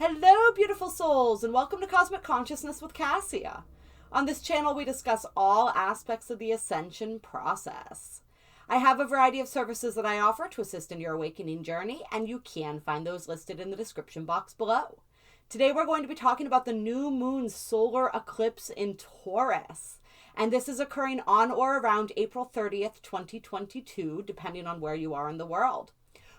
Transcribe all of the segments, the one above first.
Hello, beautiful souls, and welcome to Cosmic Consciousness with Cassia. On this channel, we discuss all aspects of the ascension process. I have a variety of services that I offer to assist in your awakening journey, and you can find those listed in the description box below. Today, we're going to be talking about the new moon solar eclipse in Taurus. And this is occurring on or around April 30th, 2022, depending on where you are in the world.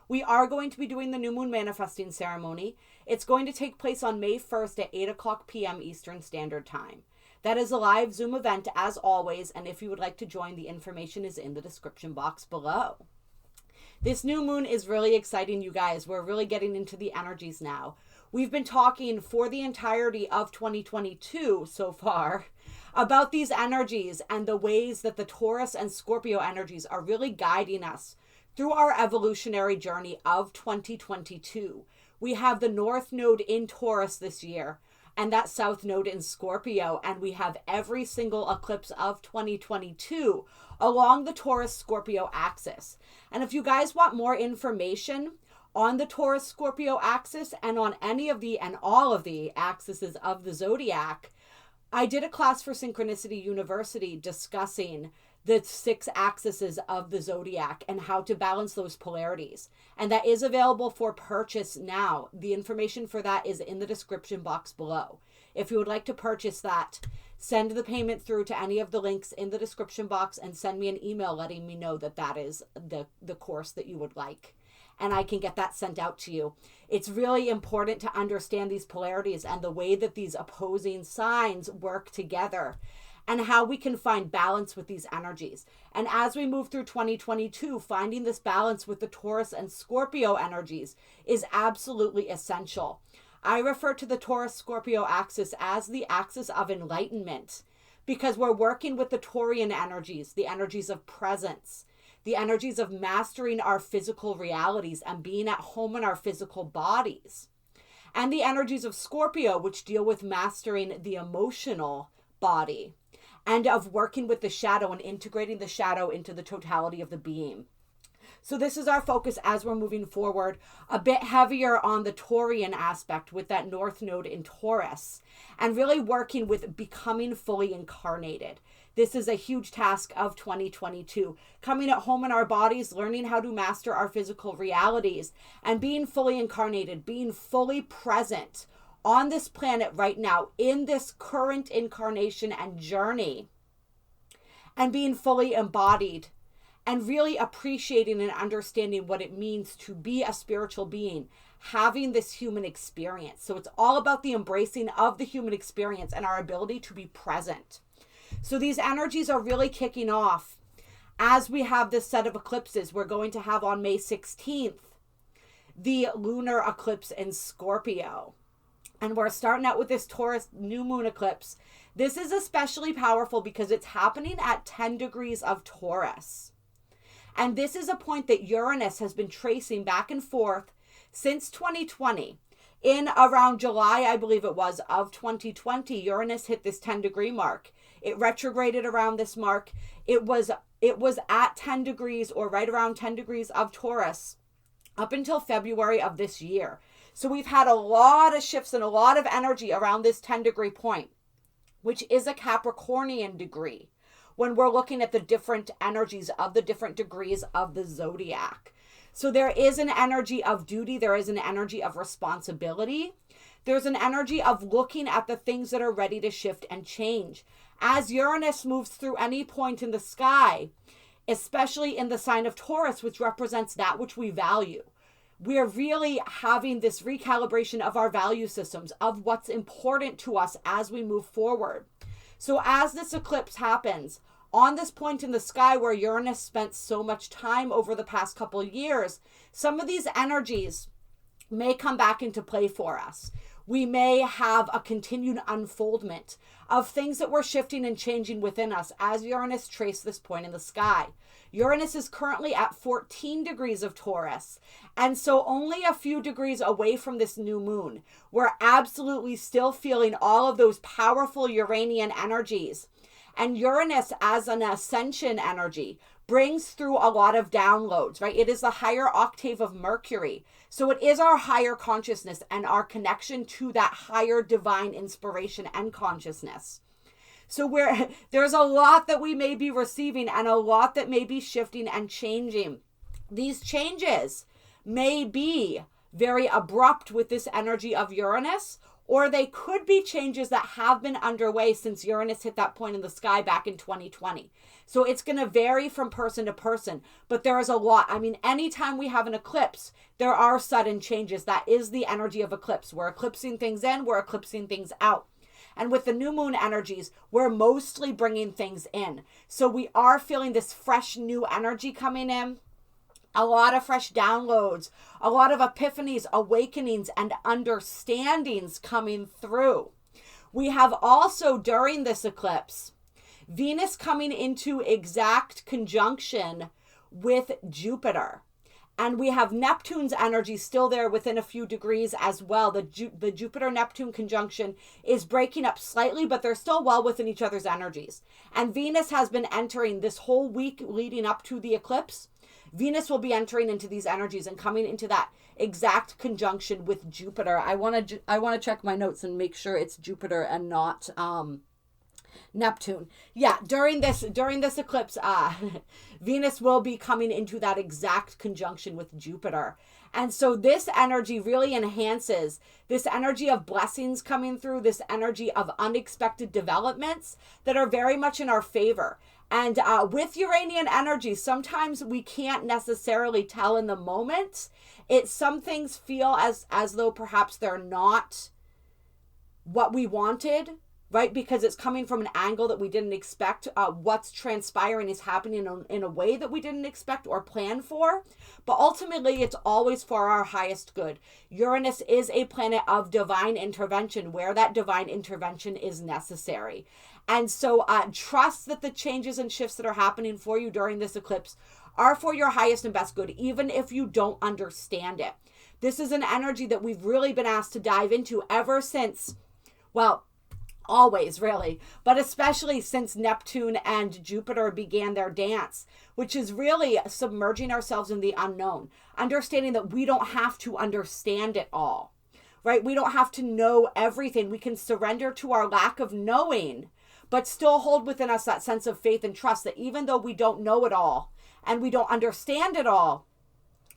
We are going to be doing the new moon manifesting ceremony. It's going to take place on May 1st at 8 o'clock p.m. Eastern Standard Time. That is a live Zoom event as always, and if you would like to join, the information is in the description box below. This new moon is really exciting, you guys. We're really getting into the energies now. We've been talking for the entirety of 2022 so far about these energies and the ways that the Taurus and Scorpio energies are really guiding us through our evolutionary journey of 2022. We have the North Node in Taurus this year and that South Node in Scorpio, and we have every single eclipse of 2022 along the Taurus-Scorpio axis. And if you guys want more information on the Taurus-Scorpio axis and on any of the and all of the axes of the zodiac, I did a class for Synchronicity University discussing the 6 axes of the zodiac and how to balance those polarities. And that is available for purchase now. The information for that is in the description box below. If you would like to purchase that, send the payment through to any of the links in the description box and send me an email letting me know that that is the course that you would like. And I can get that sent out to you. It's really important to understand these polarities and the way that these opposing signs work together, and how we can find balance with these energies. And as we move through 2022, finding this balance with the Taurus and Scorpio energies is absolutely essential. I refer to the Taurus-Scorpio axis as the axis of enlightenment because we're working with the Taurian energies, the energies of presence, the energies of mastering our physical realities and being at home in our physical bodies, and the energies of Scorpio, which deal with mastering the emotional body, and of working with the shadow and integrating the shadow into the totality of the being. So this is our focus as we're moving forward, a bit heavier on the Taurian aspect with that North Node in Taurus, and really working with becoming fully incarnated. This is a huge task of 2022, coming at home in our bodies, learning how to master our physical realities, and being fully incarnated, being fully present on this planet right now, in this current incarnation and journey, and being fully embodied, and really appreciating and understanding what it means to be a spiritual being, having this human experience. So it's all about the embracing of the human experience and our ability to be present. So these energies are really kicking off as we have this set of eclipses. We're going to have on May 16th, the lunar eclipse in Scorpio. And we're starting out with this Taurus new moon eclipse. This is especially powerful because it's happening at 10 degrees of Taurus. And this is a point that Uranus has been tracing back and forth since 2020. In around July, I believe it was, of 2020, Uranus hit this 10-degree mark. It retrograded around this mark. It was at 10 degrees or right around 10 degrees of Taurus up until February of this year. So we've had a lot of shifts and a lot of energy around this 10-degree point, which is a Capricornian degree when we're looking at the different energies of the different degrees of the zodiac. So there is an energy of duty. There is an energy of responsibility. There's an energy of looking at the things that are ready to shift and change. As Uranus moves through any point in the sky, especially in the sign of Taurus, which represents that which we value, we're really having this recalibration of our value systems, of what's important to us as we move forward. So as this eclipse happens, on this point in the sky where Uranus spent so much time over the past couple of years, some of these energies may come back into play for us. We may have a continued unfoldment of things that were shifting and changing within us as Uranus traced this point in the sky. Uranus is currently at 14 degrees of Taurus, and so only a few degrees away from this new moon. We're absolutely still feeling all of those powerful Uranian energies. And Uranus, as an ascension energy, brings through a lot of downloads, right? It is the higher octave of Mercury. So it is our higher consciousness and our connection to that higher divine inspiration and consciousness. So there's a lot that we may be receiving and a lot that may be shifting and changing. These changes may be very abrupt with this energy of Uranus, or they could be changes that have been underway since Uranus hit that point in the sky back in 2020. So it's going to vary from person to person, but there is a lot. I mean, anytime we have an eclipse, there are sudden changes. That is the energy of eclipse. We're eclipsing things in, we're eclipsing things out. And with the new moon energies, we're mostly bringing things in. So we are feeling this fresh new energy coming in. A lot of fresh downloads, a lot of epiphanies, awakenings, and understandings coming through. We have also, during this eclipse, Venus coming into exact conjunction with Jupiter. And we have Neptune's energy still there within a few degrees as well. The Jupiter-Neptune conjunction is breaking up slightly, but they're still well within each other's energies. And Venus has been entering this whole week leading up to the eclipse. Venus will be entering into these energies and coming into that exact conjunction with Jupiter. I want to check my notes and make sure it's Jupiter and not Neptune. Yeah, during this eclipse, Venus will be coming into that exact conjunction with Jupiter. And so this energy really enhances this energy of blessings coming through, this energy of unexpected developments that are very much in our favor. And with Uranian energy, sometimes we can't necessarily tell in the moment. Some things feel as though perhaps they're not what we wanted, right? Because it's coming from an angle that we didn't expect. What's transpiring is happening in a way that we didn't expect or plan for. But ultimately, it's always for our highest good. Uranus is a planet of divine intervention, where that divine intervention is necessary. And so trust that the changes and shifts that are happening for you during this eclipse are for your highest and best good, even if you don't understand it. This is an energy that we've really been asked to dive into ever since, well, always really, but especially since Neptune and Jupiter began their dance, which is really submerging ourselves in the unknown, understanding that we don't have to understand it all, right? We don't have to know everything. We can surrender to our lack of knowing, but still hold within us that sense of faith and trust that even though we don't know it all and we don't understand it all,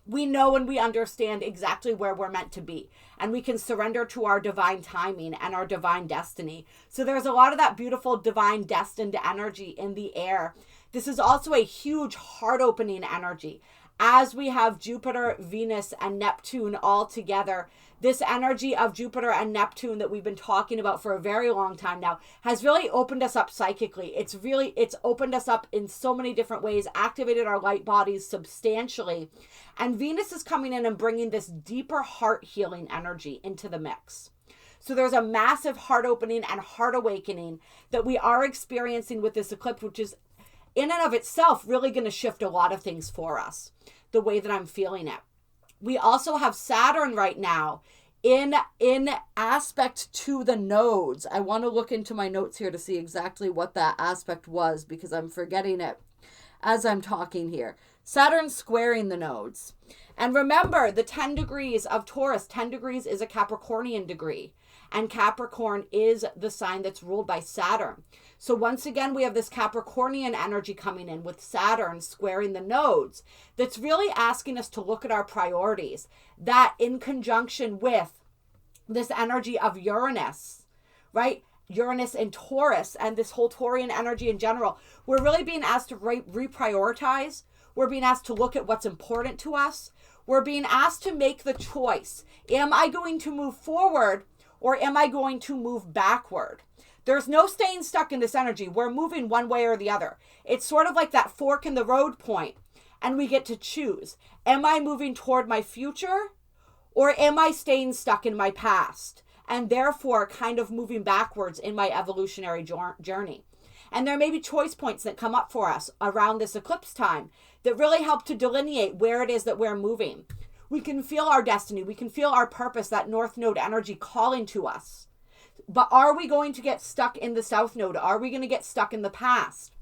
we know and we understand exactly where we're meant to be. And we can surrender to our divine timing and our divine destiny. So there's a lot of that beautiful divine destined energy in the air. This is also a huge heart-opening energy. As we have Jupiter, Venus, and Neptune all together, this energy of Jupiter and Neptune that we've been talking about for a very long time now has really opened us up psychically. It's opened us up in so many different ways, activated our light bodies substantially. And Venus is coming in and bringing this deeper heart healing energy into the mix. So there's a massive heart opening and heart awakening that we are experiencing with this eclipse, which is in and of itself really going to shift a lot of things for us, the way that I'm feeling it. We also have Saturn right now in aspect to the nodes. I want to look into my notes here to see exactly what that aspect was, because I'm forgetting it as I'm talking here. Saturn squaring the nodes. And remember, the 10 degrees of Taurus, 10 degrees is a Capricornian degree. And Capricorn is the sign that's ruled by Saturn. So once again, we have this Capricornian energy coming in with Saturn squaring the nodes. That's really asking us to look at our priorities. That in conjunction with this energy of Uranus, right? Uranus and Taurus and this whole Taurian energy in general. We're really being asked to reprioritize. We're being asked to look at what's important to us. We're being asked to make the choice. Am I going to move forward or am I going to move backward? There's no staying stuck in this energy. We're moving one way or the other. It's sort of like that fork in the road point, and we get to choose. Am I moving toward my future or am I staying stuck in my past and therefore kind of moving backwards in my evolutionary journey? And there may be choice points that come up for us around this eclipse time that really help to delineate where it is that we're moving. We can feel our destiny. We can feel our purpose, that North Node energy calling to us. But are we going to get stuck in the South Node? Are we going to get stuck in the past?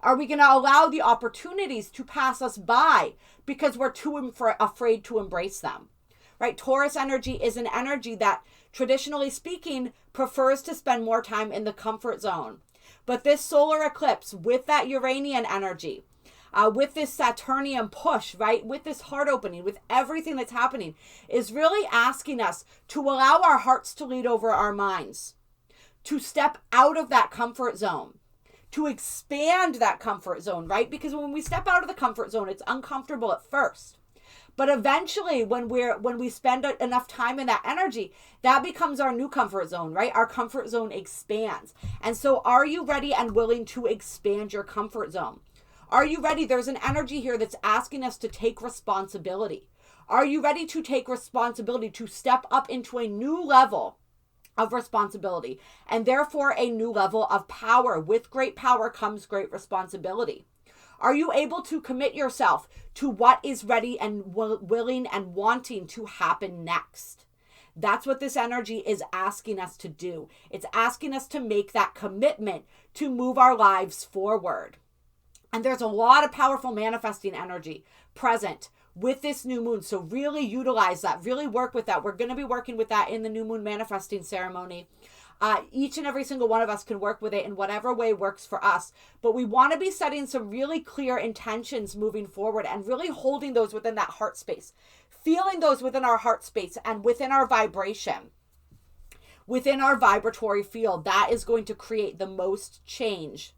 Are we going to allow the opportunities to pass us by because we're too afraid to embrace them, right? Taurus energy is an energy that, traditionally speaking, prefers to spend more time in the comfort zone. But this solar eclipse, with that Uranian energy, with this Saturnian push, right, with this heart opening, with everything that's happening, is really asking us to allow our hearts to lead over our minds, to step out of that comfort zone, to expand that comfort zone, right? Because when we step out of the comfort zone, it's uncomfortable at first. But eventually, when we spend enough time in that energy, that becomes our new comfort zone, right? Our comfort zone expands. And so are you ready and willing to expand your comfort zone? Are you ready? There's an energy here that's asking us to take responsibility. Are you ready to take responsibility, to step up into a new level of responsibility, and therefore a new level of power? With great power comes great responsibility. Are you able to commit yourself to what is ready and willing and wanting to happen next? That's what this energy is asking us to do. It's asking us to make that commitment to move our lives forward. And there's a lot of powerful manifesting energy present with this new moon. So really utilize that, really work with that. We're going to be working with that in the new moon manifesting ceremony. Each and every single one of us can work with it in whatever way works for us. But we want to be setting some really clear intentions moving forward and really holding those within that heart space, feeling those within our heart space and within our vibration, within our vibratory field. That is going to create the most change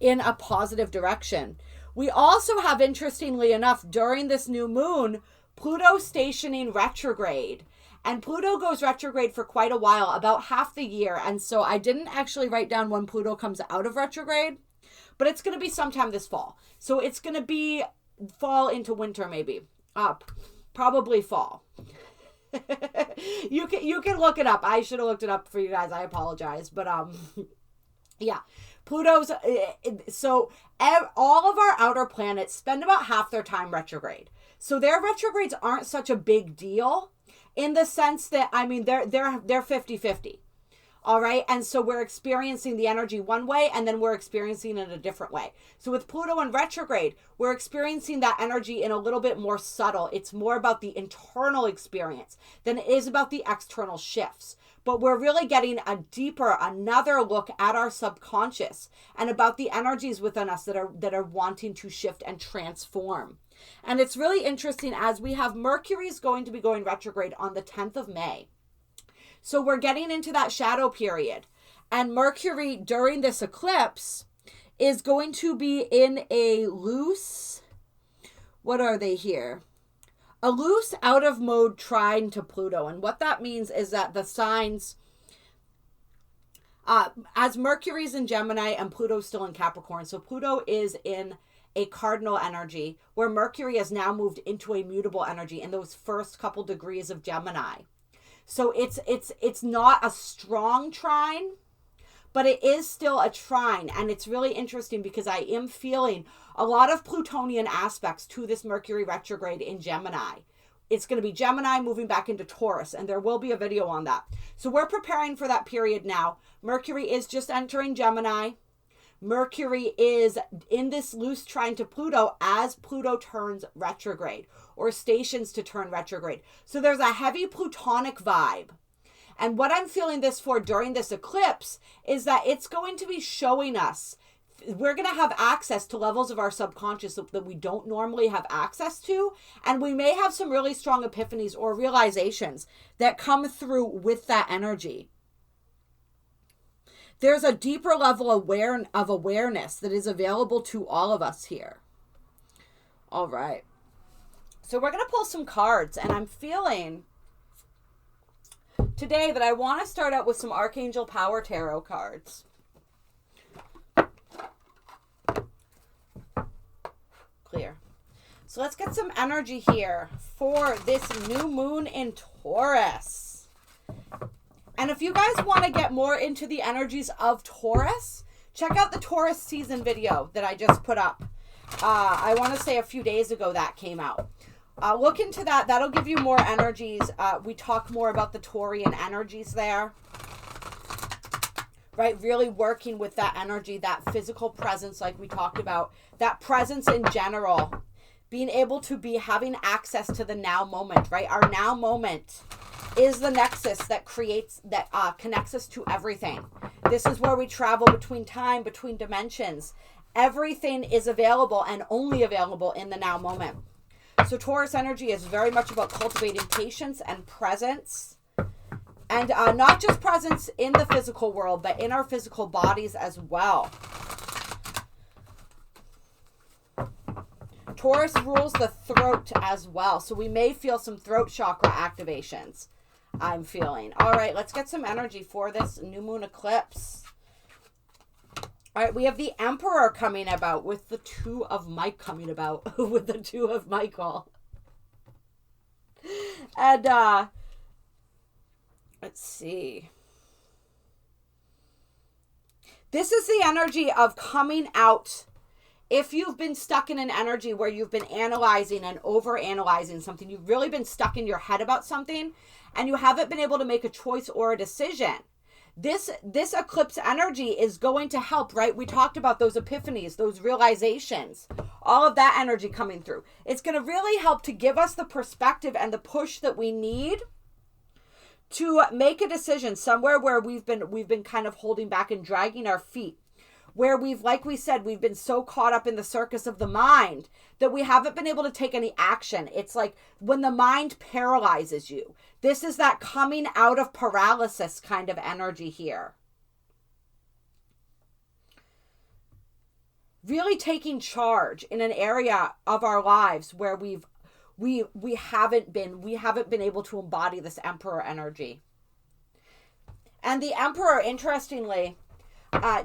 in a positive direction. We also have, interestingly enough, during this new moon, Pluto stationing retrograde. And Pluto goes retrograde for quite a while, about half the year. And so I didn't actually write down when Pluto comes out of retrograde, but it's going to be sometime this fall. So it's going to be fall into winter, maybe. Probably fall. You can look it up. I should have looked it up for you guys. I apologize. But yeah. Pluto's, so all of our outer planets spend about half their time retrograde. So their retrogrades aren't such a big deal in the sense that, I mean, they're 50-50. All right. And so we're experiencing the energy one way, and then we're experiencing it a different way. So with Pluto in retrograde, we're experiencing that energy in a little bit more subtle. It's more about the internal experience than it is about the external shifts. But we're really getting another look at our subconscious and about the energies within us that are wanting to shift and transform. And it's really interesting, as we have Mercury's going to be going retrograde on the 10th of May. So we're getting into that shadow period. And Mercury during this eclipse is going to be in a loose, what are they here? A loose out of mode trine to Pluto. And what that means is that the signs, as Mercury's in Gemini and Pluto's still in Capricorn. So Pluto is in a cardinal energy where Mercury has now moved into a mutable energy in those first couple degrees of Gemini. So it's not a strong trine, but it is still a trine. And it's really interesting because I am feeling a lot of Plutonian aspects to this Mercury retrograde in Gemini. It's going to be Gemini moving back into Taurus, and there will be a video on that. So we're preparing for that period now. Mercury is just entering Gemini. Mercury is in this loose trine to Pluto as Pluto turns retrograde or stations to turn retrograde. So there's a heavy Plutonic vibe. And what I'm feeling this for during this eclipse is that it's going to be showing us, we're going to have access to levels of our subconscious that we don't normally have access to. And we may have some really strong epiphanies or realizations that come through with that energy. There's a deeper level of awareness that is available to all of us here. All right. So we're going to pull some cards, and I'm feeling today that I want to start out with some Archangel Power Tarot cards. Clear. So let's get some energy here for this new moon in Taurus. And if you guys want to get more into the energies of Taurus, check out the Taurus season video that I just put up. I want to say a few days ago that came out. Look into that. That'll give you more energies. We talk more about the Taurian energies there. Right? Really working with that energy, that physical presence like we talked about. That presence in general. being able to be having access to the now moment, right? Our now moment is the nexus that connects us to everything. This is where we travel between time, between dimensions. Everything is available and only available in the now moment. So Taurus energy is very much about cultivating patience and presence. And not just presence in the physical world, but in our physical bodies as well. Taurus rules the throat as well. So we may feel some throat chakra activations, I'm feeling. All right, let's get some energy for this new moon eclipse. All right, we have the Emperor coming about with the Two of with the Two of Michael. And let's see. This is the energy of coming out. If you've been stuck in an energy where you've been analyzing and over-analyzing something, you've really been stuck in your head about something, and you haven't been able to make a choice or a decision. This eclipse energy is going to help, right? We talked about those epiphanies, those realizations, all of that energy coming through. It's going to really help to give us the perspective and the push that we need to make a decision somewhere where we've been kind of holding back and dragging our feet. Where like we said, we've been so caught up in the circus of the mind that we haven't been able to take any action. It's like when the mind paralyzes you. This is that coming out of paralysis kind of energy here. Really taking charge in an area of our lives where we haven't been able to embody this Emperor energy. And the Emperor, interestingly,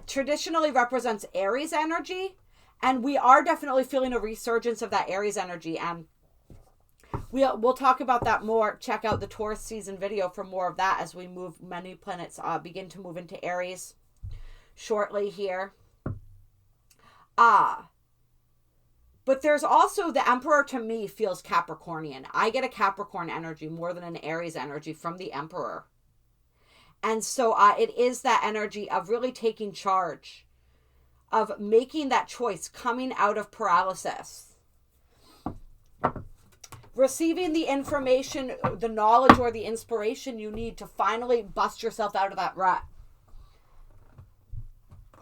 traditionally represents Aries energy, and we are definitely feeling a resurgence of that Aries energy, and we'll talk about that more. Check out the Taurus season video for more of that as we move. Many planets begin to move into Aries shortly here. But there's also the Emperor, to me, feels Capricornian. I get a Capricorn energy more than an Aries energy from the Emperor. And so it is that energy of really taking charge, of making that choice, coming out of paralysis, receiving the information, the knowledge, or the inspiration you need to finally bust yourself out of that rut.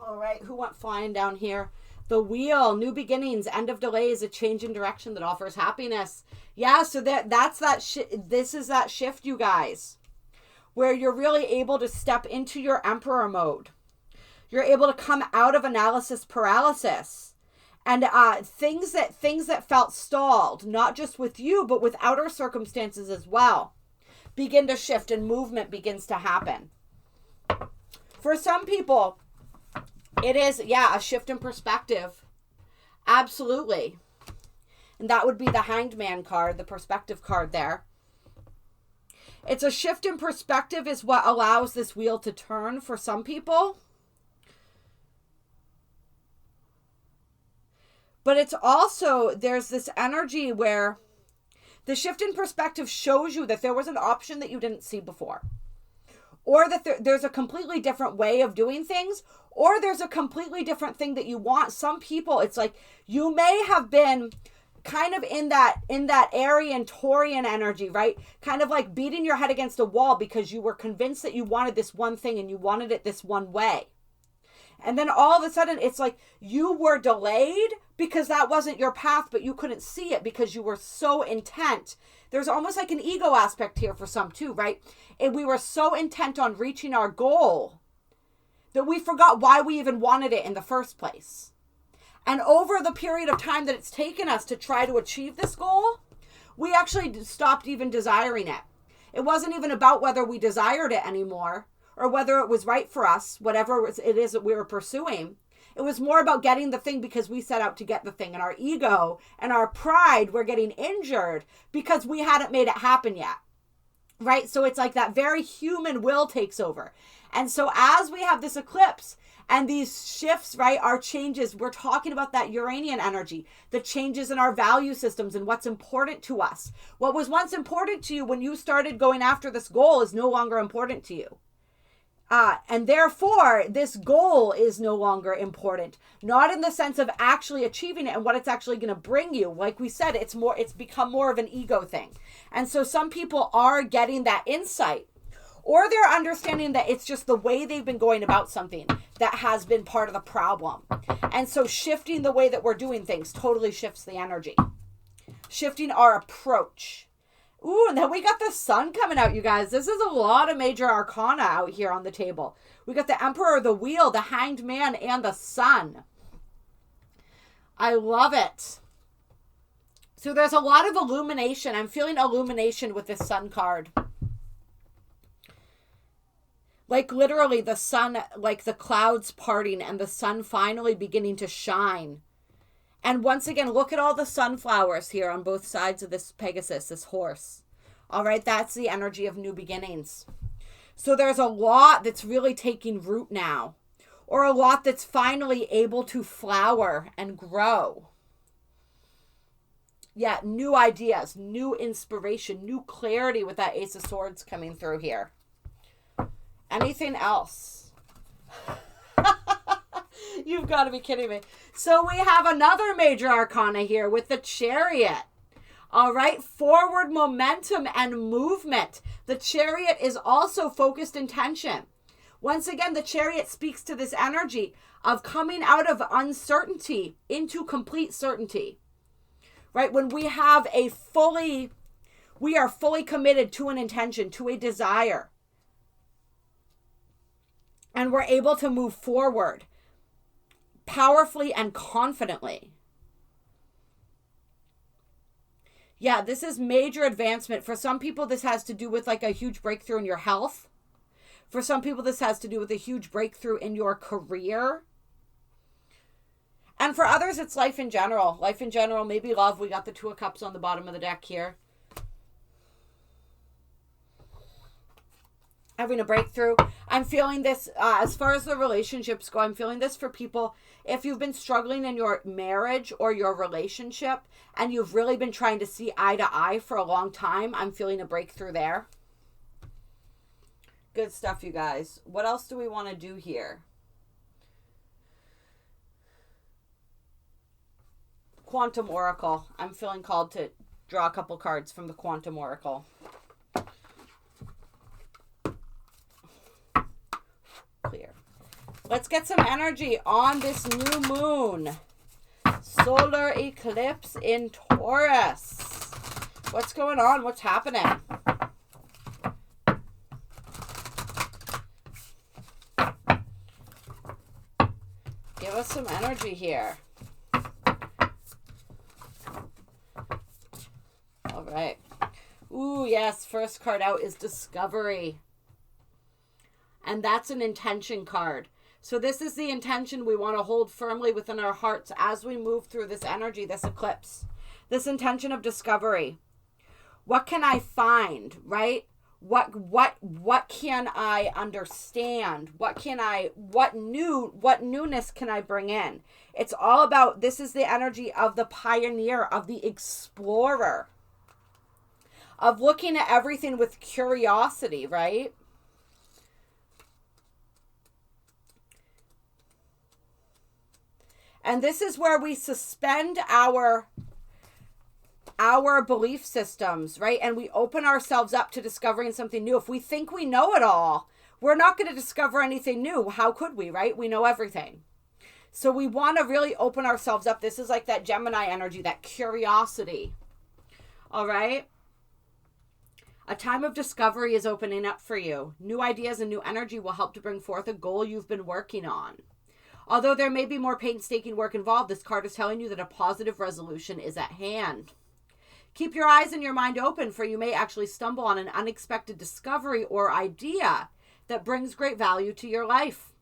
All right, who went flying down here? The Wheel, new beginnings, end of delays, a change in direction that offers happiness. Yeah, so this is that shift, you guys, where you're really able to step into your Emperor mode. You're able to come out of analysis paralysis. And things that felt stalled, not just with you, but with outer circumstances as well, begin to shift and movement begins to happen. For some people, it is, a shift in perspective. Absolutely. And that would be the Hanged Man card, the perspective card there. It's a shift in perspective is what allows this wheel to turn for some people. But it's also, there's this energy where the shift in perspective shows you that there was an option that you didn't see before. Or that there's a completely different way of doing things. Or there's a completely different thing that you want. Some people, it's like you may have been kind of in that Aryan Taurian energy, right? Kind of like beating your head against a wall because you were convinced that you wanted this one thing and you wanted it this one way. And then all of a sudden it's like you were delayed because that wasn't your path, but you couldn't see it because you were so intent. There's almost like an ego aspect here for some too, right? And we were so intent on reaching our goal that we forgot why we even wanted it in the first place. And over the period of time that it's taken us to try to achieve this goal, we actually stopped even desiring it. It wasn't even about whether we desired it anymore or whether it was right for us, whatever it is that we were pursuing. It was more about getting the thing because we set out to get the thing. And our ego and our pride were getting injured because we hadn't made it happen yet. Right? So it's like that very human will takes over. And so as we have this eclipse, and these shifts, right, our changes, we're talking about that Uranian energy, the changes in our value systems and what's important to us. What was once important to you when you started going after this goal is no longer important to you. And therefore, this goal is no longer important. Not in the sense of actually achieving it and what it's actually going to bring you. Like we said, it's become more of an ego thing. And so some people are getting that insight, or they're understanding that it's just the way they've been going about something that has been part of the problem. And so shifting the way that we're doing things totally shifts the energy. Shifting our approach. Ooh, and then we got the sun coming out, you guys. This is a lot of major arcana out here on the table. We got the Emperor, the Wheel, the Hanged Man, and the Sun. I love it. So there's a lot of illumination. I'm feeling illumination with this Sun card. Like literally the sun, like the clouds parting and the sun finally beginning to shine. And once again, look at all the sunflowers here on both sides of this Pegasus, this horse. All right, that's the energy of new beginnings. So there's a lot that's really taking root now, or a lot that's finally able to flower and grow. Yeah, new ideas, new inspiration, new clarity with that Ace of Swords coming through here. Anything else? You've got to be kidding me. So we have another major arcana here with the Chariot. All right, forward momentum and movement. The Chariot is also focused intention. Once again, the Chariot speaks to this energy of coming out of uncertainty into complete certainty. Right? When we have we are fully committed to an intention, to a desire. And we're able to move forward powerfully and confidently. Yeah, this is major advancement. For some people, this has to do with like a huge breakthrough in your health. For some people, this has to do with a huge breakthrough in your career. And for others, it's life in general. Life in general, maybe love. We got the Two of Cups on the bottom of the deck here. Having a breakthrough. I'm feeling this, as far as the relationships go, I'm feeling this for people. If you've been struggling in your marriage or your relationship and you've really been trying to see eye to eye for a long time, I'm feeling a breakthrough there. Good stuff, you guys. What else do we want to do here? Quantum Oracle. I'm feeling called to draw a couple cards from the Quantum Oracle. Clear. Let's get some energy on this new moon. Solar eclipse in Taurus. What's going on? What's happening? Give us some energy here. All right. Ooh, yes. First card out is Discovery. And that's an intention card. So this is the intention we want to hold firmly within our hearts as we move through this energy, this eclipse. This intention of discovery. What can I find, right? What can I understand? What newness can I bring in? It's all about, this is the energy of the pioneer, of the explorer, of looking at everything with curiosity, right? And this is where we suspend our belief systems, right? And we open ourselves up to discovering something new. If we think we know it all, we're not going to discover anything new. How could we, right? We know everything. So we want to really open ourselves up. This is like that Gemini energy, that curiosity. All right? A time of discovery is opening up for you. New ideas and new energy will help to bring forth a goal you've been working on. Although there may be more painstaking work involved, this card is telling you that a positive resolution is at hand. Keep your eyes and your mind open, for you may actually stumble on an unexpected discovery or idea that brings great value to your life.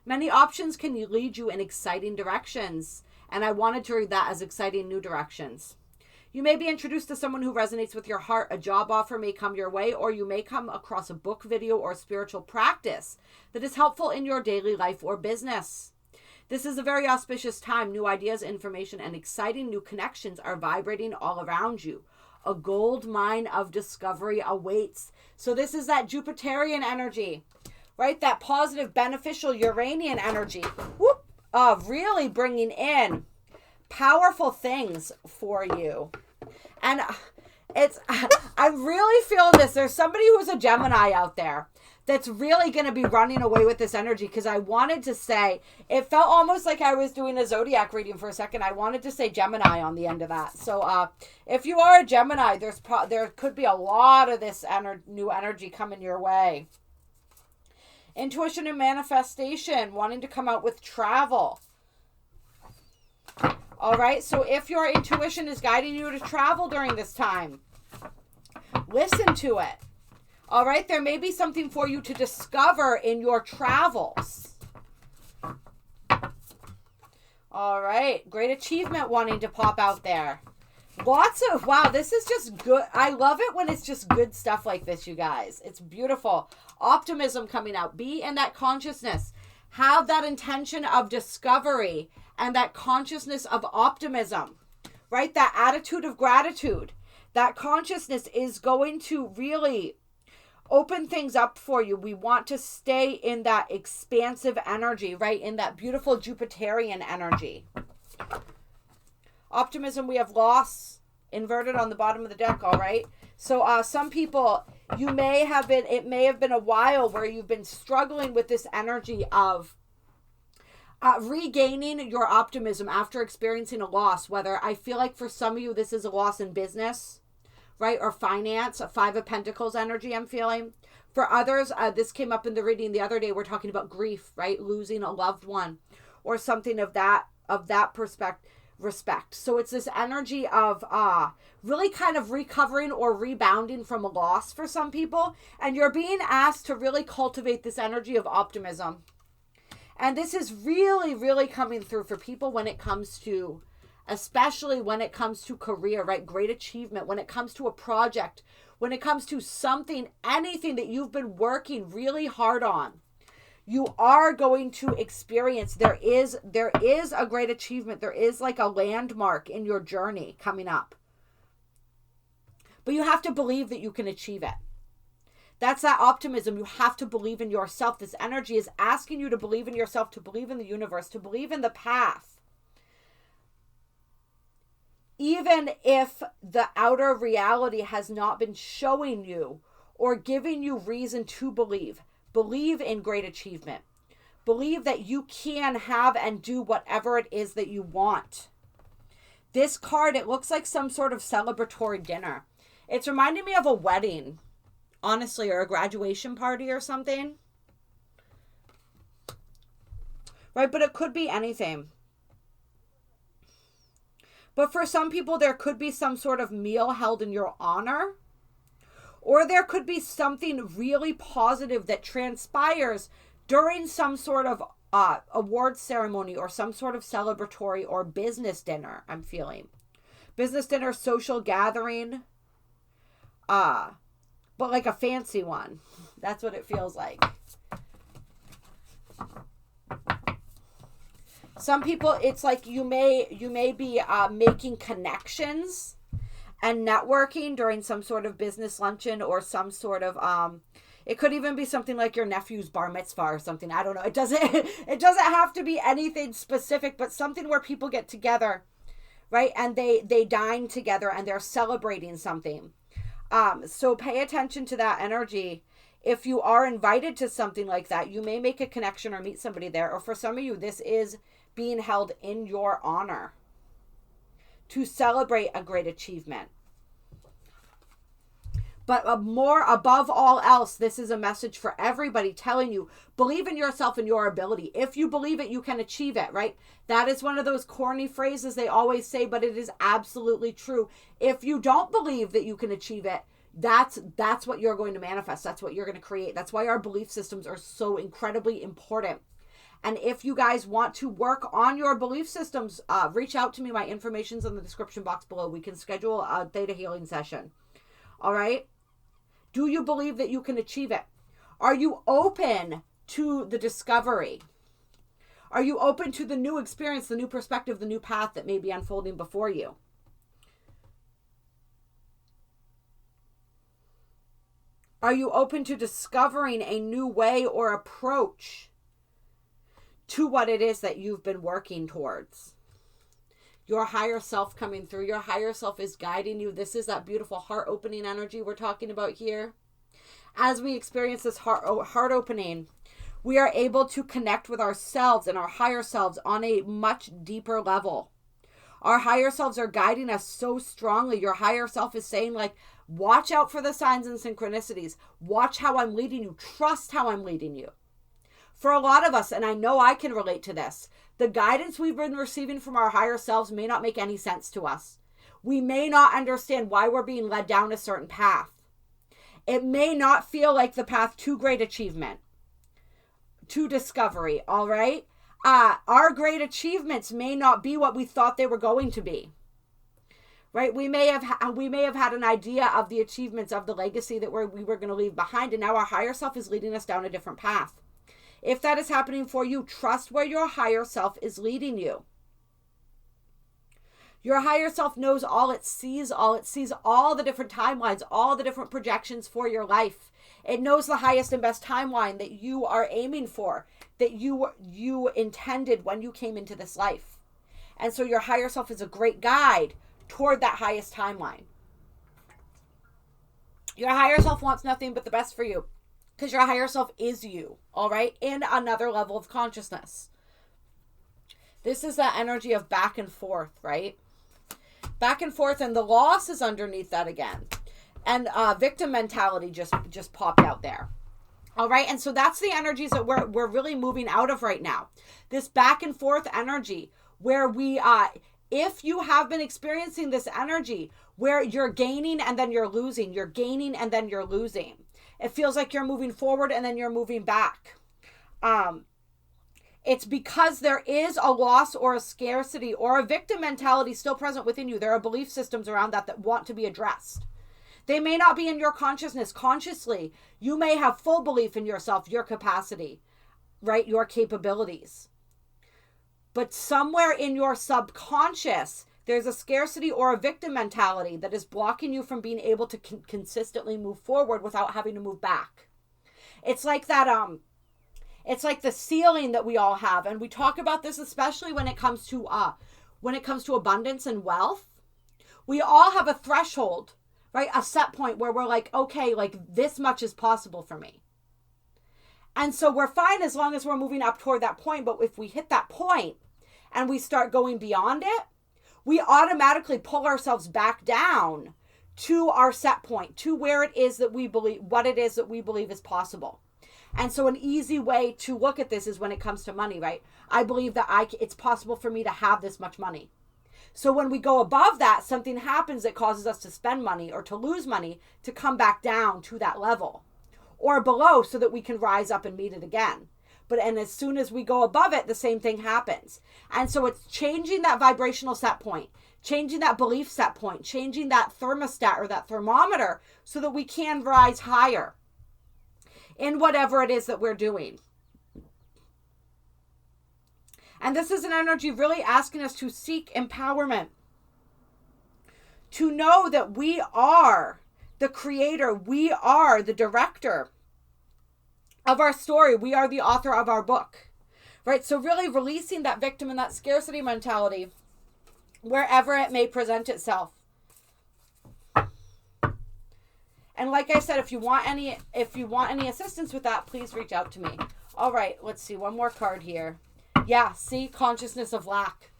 Many options can lead you in exciting directions, and I wanted to read that as exciting new directions. You may be introduced to someone who resonates with your heart. A job offer may come your way, or you may come across a book, video, or spiritual practice that is helpful in your daily life or business. This is a very auspicious time. New ideas, information, and exciting new connections are vibrating all around you. A gold mine of discovery awaits. So this is that Jupiterian energy, right? That positive, beneficial Uranian energy, whoop, of really bringing in powerful things for you. And I'm really feeling this. There's somebody who's a Gemini out there that's really going to be running away with this energy, because I wanted to say, it felt almost like I was doing a zodiac reading for a second. I wanted to say Gemini on the end of that. So if you are a Gemini, there could be a lot of this new energy coming your way. Intuition and manifestation, wanting to come out with travel. All right, so if your intuition is guiding you to travel during this time, listen to it. All right, there may be something for you to discover in your travels. All right, great achievement wanting to pop out there. Lots of, wow, this is just good. I love it when it's just good stuff like this, you guys. It's beautiful. Optimism coming out. Be in that consciousness. Have that intention of discovery and that consciousness of optimism, right? That attitude of gratitude. That consciousness is going to really open things up for you. We want to stay in that expansive energy, right? In that beautiful Jupiterian energy. Optimism, we have loss inverted on the bottom of the deck, all right? So some people, it may have been a while where you've been struggling with this energy of regaining your optimism after experiencing a loss. Whether, I feel like for some of you, this is a loss in business, right? Or finance, a Five of Pentacles energy I'm feeling. For others, this came up in the reading the other day. We're talking about grief, right? Losing a loved one or something of that respect. So it's this energy of really kind of recovering or rebounding from a loss for some people. And you're being asked to really cultivate this energy of optimism. And this is really, really coming through for people when it comes to, especially when it comes to career, right? Great achievement, when it comes to a project, when it comes to something, anything that you've been working really hard on, you are going to experience, there is a great achievement. There is like a landmark in your journey coming up. But you have to believe that you can achieve it. That's that optimism. You have to believe in yourself. This energy is asking you to believe in yourself, to believe in the universe, to believe in the path. Even if the outer reality has not been showing you or giving you reason to believe. Believe in great achievement. Believe that you can have and do whatever it is that you want. This card, it looks like some sort of celebratory dinner. It's reminding me of a wedding, honestly, or a graduation party or something. Right, but it could be anything. But for some people, there could be some sort of meal held in your honor. Or there could be something really positive that transpires during some sort of award ceremony or some sort of celebratory or business dinner, I'm feeling. Business dinner, social gathering. But like a fancy one. That's what it feels like. Some people, it's like you may be making connections and networking during some sort of business luncheon or some sort of it could even be something like your nephew's bar mitzvah or something. I don't know. It doesn't have to be anything specific, but something where people get together, right? And they dine together and they're celebrating something. So pay attention to that energy. If you are invited to something like that, you may make a connection or meet somebody there. Or for some of you, this is being held in your honor to celebrate a great achievement. But more above all else, this is a message for everybody telling you, believe in yourself and your ability. If you believe it, you can achieve it, right? That is one of those corny phrases they always say, but it is absolutely true. If you don't believe that you can achieve it, that's what you're going to manifest. That's what you're going to create. That's why our belief systems are so incredibly important. And if you guys want to work on your belief systems, reach out to me. My information's in the description box below. We can schedule a theta healing session. All right? Do you believe that you can achieve it? Are you open to the discovery? Are you open to the new experience, the new perspective, the new path that may be unfolding before you? Are you open to discovering a new way or approach to what it is that you've been working towards? Your higher self coming through. Your higher self is guiding you. This is that beautiful heart opening energy we're talking about here. As we experience this heart opening, we are able to connect with ourselves and our higher selves on a much deeper level. Our higher selves are guiding us so strongly. Your higher self is saying, like, watch out for the signs and synchronicities. Watch how I'm leading you. Trust how I'm leading you. For a lot of us, and I know I can relate to this, the guidance we've been receiving from our higher selves may not make any sense to us. We may not understand why we're being led down a certain path. It may not feel like the path to great achievement, to discovery, all right? Our great achievements may not be what we thought they were going to be, right? We may have had an idea of the achievements, of the legacy that we were going to leave behind, and now our higher self is leading us down a different path. If that is happening for you, trust where your higher self is leading you. Your higher self knows all. It sees all. It sees all the different timelines, all the different projections for your life. It knows the highest and best timeline that you are aiming for, that you intended when you came into this life. And so your higher self is a great guide toward that highest timeline. Your higher self wants nothing but the best for you, because your higher self is you, all right, in another level of consciousness. This is that energy of back and forth, right? Back and forth, and the loss is underneath that again. And victim mentality just popped out there. All right, and so that's the energies that we're really moving out of right now. This back and forth energy where we, if you have been experiencing this energy where you're gaining and then you're losing, you're gaining and then you're losing. It feels like you're moving forward and then you're moving back. It's because there is a loss or a scarcity or a victim mentality still present within you. There are belief systems around that want to be addressed. They may not be in your consciousness consciously. You may have full belief in yourself, your capacity, right? Your capabilities. But somewhere in your subconscious, there's a scarcity or a victim mentality that is blocking you from being able to consistently move forward without having to move back. It's like that, it's like the ceiling that we all have. And we talk about this, especially when it comes to abundance and wealth. We all have a threshold, right? A set point where we're like, okay, like this much is possible for me. And so we're fine as long as we're moving up toward that point. But if we hit that point and we start going beyond it, we automatically pull ourselves back down to our set point, to where it is that we believe, what it is that we believe is possible. And so an easy way to look at this is when it comes to money, right? I believe that it's possible for me to have this much money. So when we go above that, something happens that causes us to spend money or to lose money to come back down to that level, or below so that we can rise up and meet it again. And as soon as we go above it, the same thing happens. And so it's changing that vibrational set point, changing that belief set point, changing that thermostat or that thermometer so that we can rise higher in whatever it is that we're doing. And this is an energy really asking us to seek empowerment, to know that we are the creator, we are the director of our story, we are the author of our book, right? So really releasing that victim and that scarcity mentality wherever it may present itself. And like I said, if you want any assistance with that, please reach out to me. All right, let's see, one more card here. Yeah, see, consciousness of lack.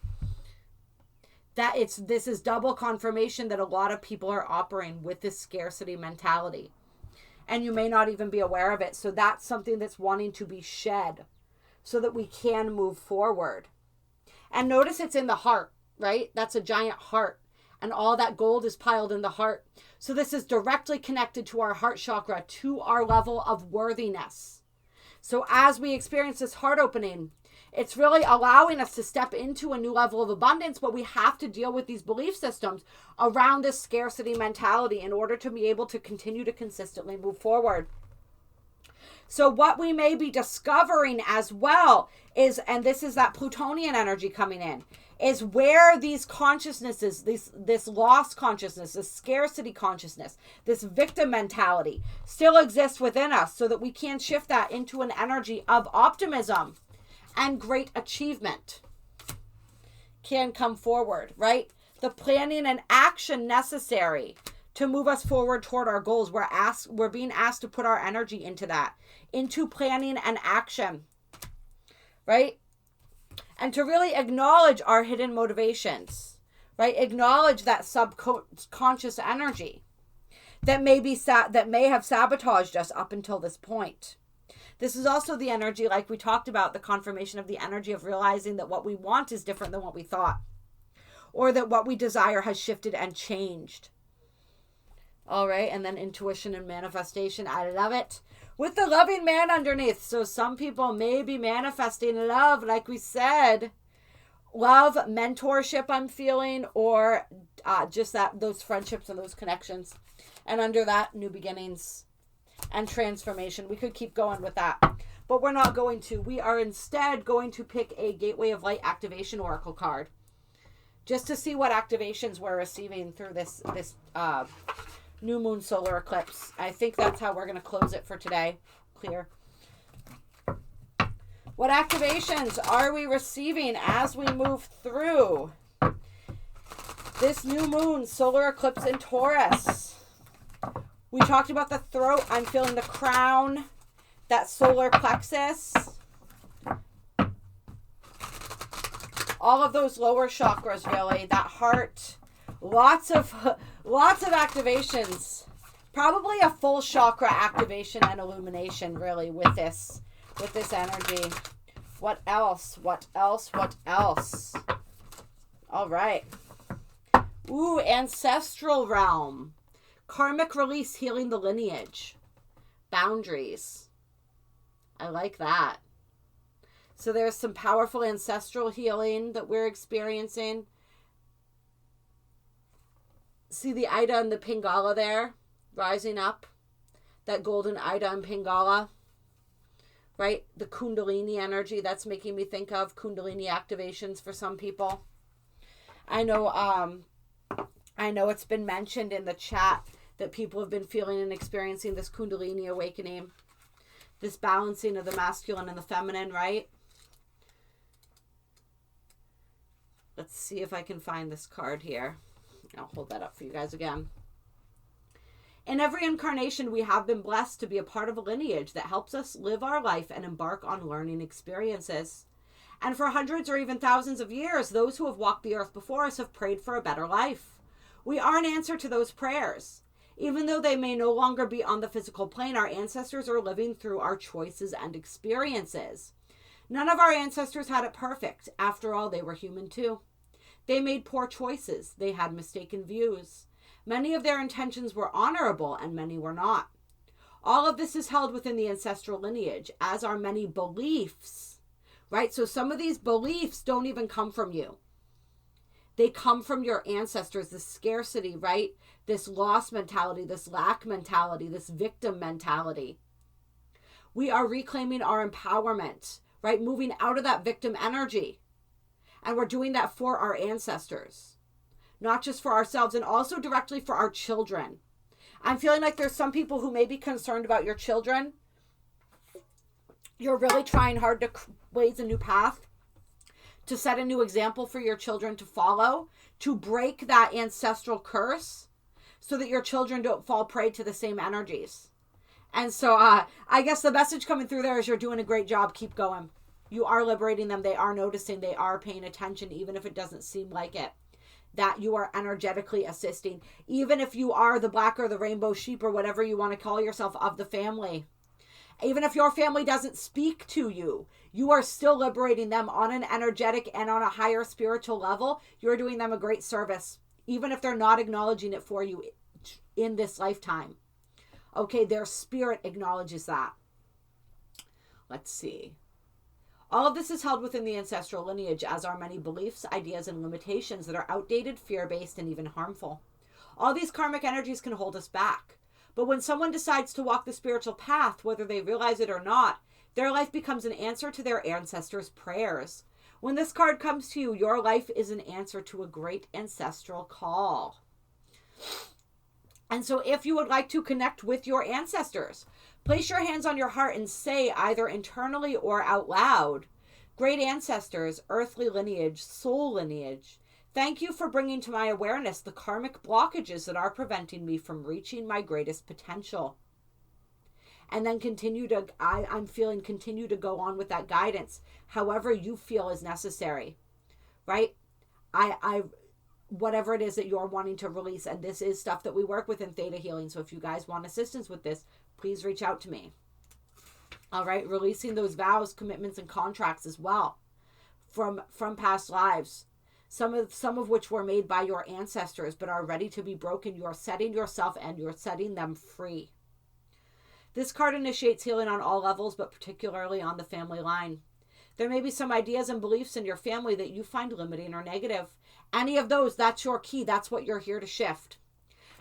This is double confirmation that a lot of people are operating with this scarcity mentality. And you may not even be aware of it. So that's something that's wanting to be shed so that we can move forward. And notice it's in the heart, right? That's a giant heart. And all that gold is piled in the heart. So this is directly connected to our heart chakra, to our level of worthiness. So as we experience this heart opening, it's really allowing us to step into a new level of abundance, but we have to deal with these belief systems around this scarcity mentality in order to be able to continue to consistently move forward. So what we may be discovering as well is, and this is that Plutonian energy coming in, is where these consciousnesses, this lost consciousness, this scarcity consciousness, this victim mentality still exists within us, so that we can shift that into an energy of optimism and great achievement can come forward, right? The planning and action necessary to move us forward toward our goals. We're being asked to put our energy into that, into planning and action, right? And to really acknowledge our hidden motivations, right? Acknowledge that subconscious energy that may have sabotaged us up until this point. This is also the energy, like we talked about, the confirmation of the energy of realizing that what we want is different than what we thought, or that what we desire has shifted and changed. All right, and then intuition and manifestation. I love it. With the loving man underneath. So some people may be manifesting love, like we said. Love, mentorship I'm feeling, or just those friendships and those connections. And under that, new beginnings and transformation. We could keep going with that, but we're not going to. We are instead going to pick a Gateway of Light activation oracle card, just to see what activations we're receiving through this new moon solar eclipse. I think that's how we're going to close it for today. Clear. What activations are we receiving as we move through this new moon solar eclipse in Taurus? We talked about the throat. I'm feeling the crown, that solar plexus. All of those lower chakras, really. That heart. Lots of activations. Probably a full chakra activation and illumination, really, with this energy. What else? What else? What else? All right. Ooh, ancestral realm. Karmic release, healing the lineage. Boundaries. I like that. So there's some powerful ancestral healing that we're experiencing. See the Ida and the Pingala there rising up? That golden Ida and Pingala. Right? The Kundalini energy, that's making me think of Kundalini activations for some people. I know it's been mentioned in the chat that people have been feeling and experiencing this Kundalini awakening. This balancing of the masculine and the feminine, right? Let's see if I can find this card here. I'll hold that up for you guys again. In every incarnation, we have been blessed to be a part of a lineage that helps us live our life and embark on learning experiences. And for hundreds or even thousands of years, those who have walked the earth before us have prayed for a better life. We are an answer to those prayers. Even though they may no longer be on the physical plane, our ancestors are living through our choices and experiences. None of our ancestors had it perfect. After all, they were human too. They made poor choices. They had mistaken views. Many of their intentions were honorable and many were not. All of this is held within the ancestral lineage, as are many beliefs, right? So some of these beliefs don't even come from you. They come from your ancestors, this scarcity, right? This loss mentality, this lack mentality, this victim mentality. We are reclaiming our empowerment, right? Moving out of that victim energy. And we're doing that for our ancestors, not just for ourselves, and also directly for our children. I'm feeling like there's some people who may be concerned about your children. You're really trying hard to blaze a new path, to set a new example for your children to follow, to break that ancestral curse so that your children don't fall prey to the same energies. And so I guess the message coming through there is you're doing a great job. Keep going. You are liberating them. They are noticing. They are paying attention, even if it doesn't seem like it. That you are energetically assisting. Even if you are the black or the rainbow sheep or whatever you want to call yourself of the family. Even if your family doesn't speak to you, you are still liberating them on an energetic and on a higher spiritual level. You're doing them a great service, even if they're not acknowledging it for you in this lifetime. Okay, their spirit acknowledges that. Let's see. All of this is held within the ancestral lineage, as are many beliefs, ideas, and limitations that are outdated, fear-based, and even harmful. All these karmic energies can hold us back. But when someone decides to walk the spiritual path, whether they realize it or not, their life becomes an answer to their ancestors' prayers. When this card comes to you, your life is an answer to a great ancestral call. And so if you would like to connect with your ancestors, place your hands on your heart and say either internally or out loud, great ancestors, earthly lineage, soul lineage, thank you for bringing to my awareness the karmic blockages that are preventing me from reaching my greatest potential. And then continue to go on with that guidance, however you feel is necessary, right? Whatever it is that you're wanting to release, and this is stuff that we work with in Theta Healing. So if you guys want assistance with this, please reach out to me. All right, releasing those vows, commitments, and contracts as well from past lives. Some of which were made by your ancestors but are ready to be broken. You are setting yourself and you're setting them free. This card initiates healing on all levels, but particularly on the family line. There may be some ideas and beliefs in your family that you find limiting or negative. Any of those, that's your key. That's what you're here to shift.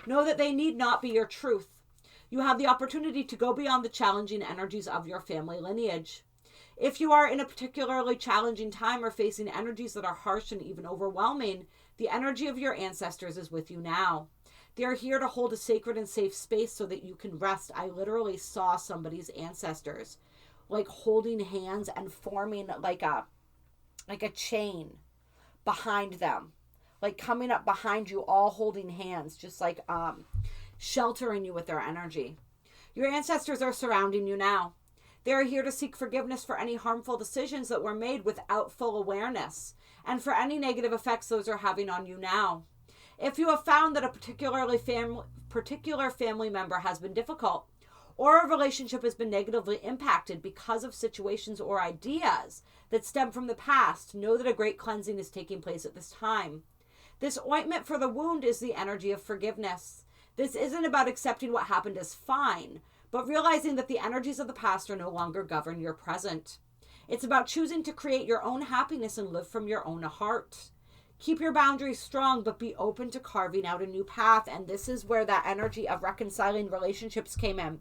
Know that they need not be your truth. You have the opportunity to go beyond the challenging energies of your family lineage. If you are in a particularly challenging time or facing energies that are harsh and even overwhelming, the energy of your ancestors is with you now. They are here to hold a sacred and safe space so that you can rest. I literally saw somebody's ancestors like holding hands and forming like a chain behind them, like coming up behind you, all holding hands, just like sheltering you with their energy. Your ancestors are surrounding you now. They are here to seek forgiveness for any harmful decisions that were made without full awareness, and for any negative effects those are having on you now. If you have found that a particular family member has been difficult, or a relationship has been negatively impacted because of situations or ideas that stem from the past, know that a great cleansing is taking place at this time. This ointment for the wound is the energy of forgiveness. This isn't about accepting what happened as fine, but realizing that the energies of the past are no longer govern your present. It's about choosing to create your own happiness and live from your own heart. Keep your boundaries strong, but be open to carving out a new path. And this is where that energy of reconciling relationships came in,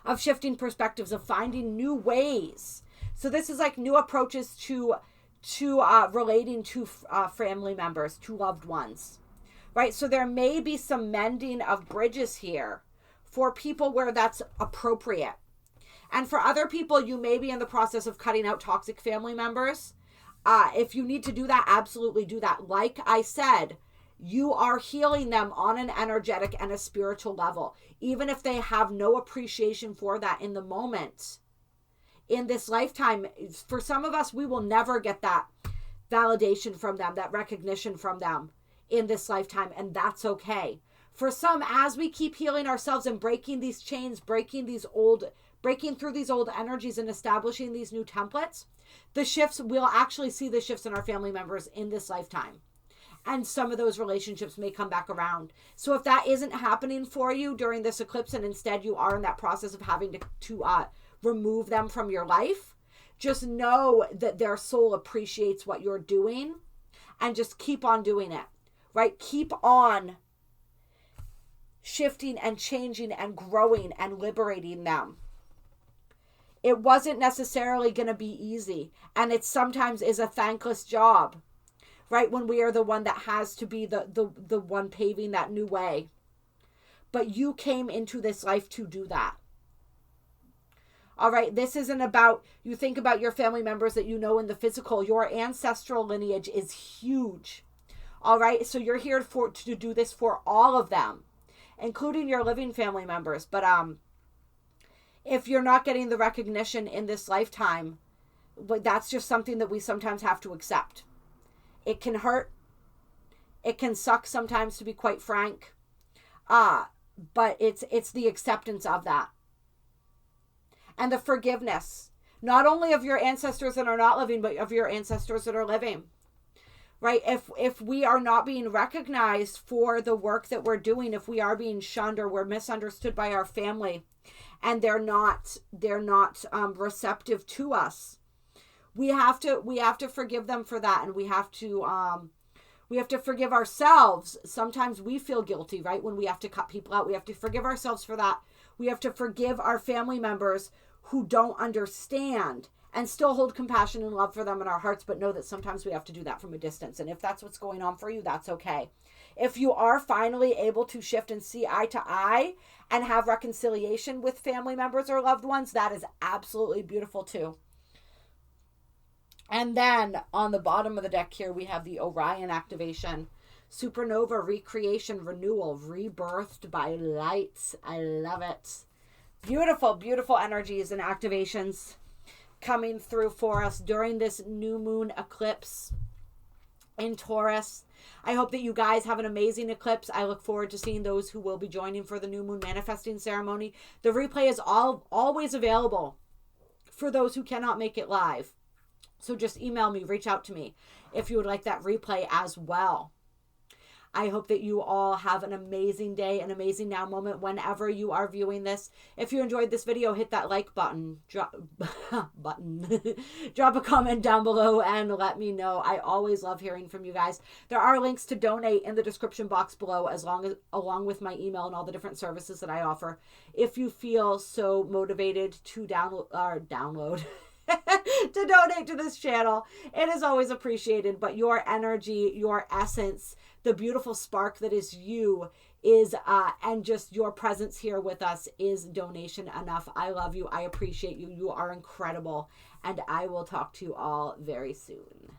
of shifting perspectives, of finding new ways. So this is like new approaches to relating to family members, to loved ones, right? So there may be some mending of bridges here for people where that's appropriate. And for other people, you may be in the process of cutting out toxic family members. If you need to do that, absolutely do that. Like I said, you are healing them on an energetic and a spiritual level, even if they have no appreciation for that in the moment. In this lifetime, for some of us, we will never get that validation from them, that recognition from them in this lifetime, and that's okay. For some, as we keep healing ourselves and breaking these chains, breaking through these old energies and establishing these new templates, the shifts, we'll actually see the shifts in our family members in this lifetime. And some of those relationships may come back around. So if that isn't happening for you during this eclipse, and instead you are in that process of having to remove them from your life, just know that their soul appreciates what you're doing, and just keep on doing it, right? Keep on shifting and changing and growing and liberating them. It wasn't necessarily going to be easy, and it sometimes is a thankless job, right? When we are the one that has to be the one paving that new way. But you came into this life to do that. All right, this isn't about, you think about your family members that you know in the physical. Your ancestral lineage is huge. All right, so you're here to do this for all of them, including your living family members. But if you're not getting the recognition in this lifetime, that's just something that we sometimes have to accept. It can hurt. It can suck sometimes, to be quite frank. But it's the acceptance of that. And the forgiveness, not only of your ancestors that are not living, but of your ancestors that are living. Right? If we are not being recognized for the work that we're doing, if we are being shunned or we're misunderstood by our family, and they're not receptive to us, we have to forgive them for that, and we have to forgive ourselves. Sometimes we feel guilty, right? When we have to cut people out, we have to forgive ourselves for that. We have to forgive our family members who don't understand and still hold compassion and love for them in our hearts, but know that sometimes we have to do that from a distance. And if that's what's going on for you, that's okay. If you are finally able to shift and see eye to eye and have reconciliation with family members or loved ones, that is absolutely beautiful too. And then on the bottom of the deck here, we have the Orion activation. Supernova, recreation, renewal, rebirthed by light. I love it. Beautiful, beautiful energies and activations coming through for us during this new moon eclipse in Taurus. I hope that you guys have an amazing eclipse. I look forward to seeing those who will be joining for the new moon manifesting ceremony. The replay is always available for those who cannot make it live. So just email me, reach out to me if you would like that replay as well. I hope that you all have an amazing day, an amazing now moment whenever you are viewing this. If you enjoyed this video, hit that like button. Drop a comment down below and let me know. I always love hearing from you guys. There are links to donate in the description box below, along with my email and all the different services that I offer. If you feel so motivated to download to donate to this channel, it is always appreciated. But your energy, your essence, the beautiful spark that is you is and just your presence here with us is donation enough. I love you. I appreciate you. You are incredible. And I will talk to you all very soon.